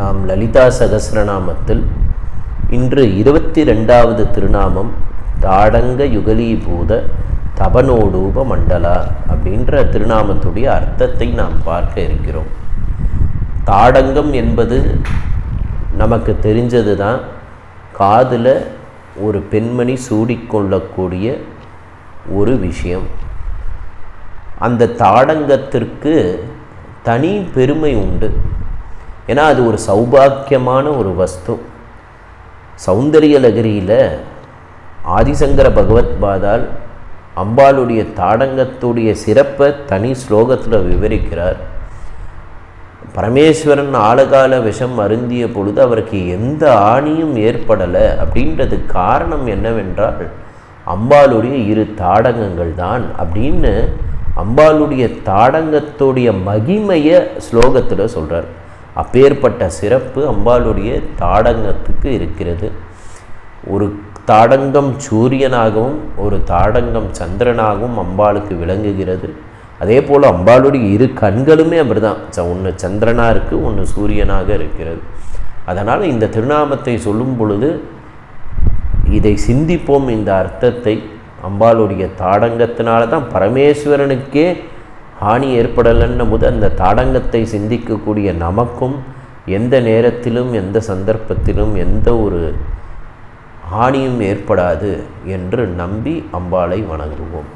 நாம் லலிதா சகஸ்ரநாமத்தில் இன்று 22வது திருநாமம் தாடங்க யுகலீபூத தபனோடூப மண்டலா அப்படின்ற திருநாமத்துடைய அர்த்தத்தை நாம் பார்க்க இருக்கிறோம். தாடங்கம் என்பது நமக்கு தெரிஞ்சது தான். காதில் ஒரு பெண்மணி சூடிக்கொள்ளக்கூடிய ஒரு விஷயம். அந்த தாடங்கத்திற்கு தனி பெருமை உண்டு. ஏன்னா அது ஒரு சௌபாக்கியமான ஒரு வஸ்து. சௌந்தரிய லகரியில் ஆதிசங்கர பகவத்பாதால் அம்பாளுடைய தாடங்கத்துடைய சிறப்பை தனி ஸ்லோகத்தில் விவரிக்கிறார். பரமேஸ்வரன் ஆழகால விஷம் அருந்திய பொழுது அவருக்கு எந்த ஆணியும் ஏற்படலை. அப்படின்றதுக்கு காரணம் என்னவென்றால் அம்பாளுடைய 2 தாடங்கங்கள் தான் அப்படின்னு அம்பாளுடைய தாடங்கத்துடைய மகிமையை ஸ்லோகத்தில் சொல்கிறார். அப்பேற்பட்ட சிறப்பு அம்பாளுடைய தாடங்கத்துக்கு இருக்கிறது. ஒரு தாடங்கம் சூரியனாகவும் ஒரு தாடங்கம் சந்திரனாகவும் அம்பாளுக்கு விளங்குகிறது. அதே போல் அம்பாளுடைய 2 கண்களுமே அப்படி தான். ஒன்று சந்திரனாக இருக்குது, ஒன்று சூரியனாக இருக்கிறது. அதனால் இந்த திருநாமத்தை சொல்லும் பொழுது இதை சிந்திப்போம். இந்த அர்த்தத்தை அம்பாளுடைய தாடங்கத்தினால தான் பரமேஸ்வரனுக்கே ஹானி ஏற்படலைன்னும் போது அந்த தாடங்கத்தை சிந்திக்கக்கூடிய நமக்கும் எந்த நேரத்திலும் எந்த சந்தர்ப்பத்திலும் எந்த ஒரு ஹானியும் ஏற்படாது என்று நம்பி அம்பாளை வணங்குவோம்.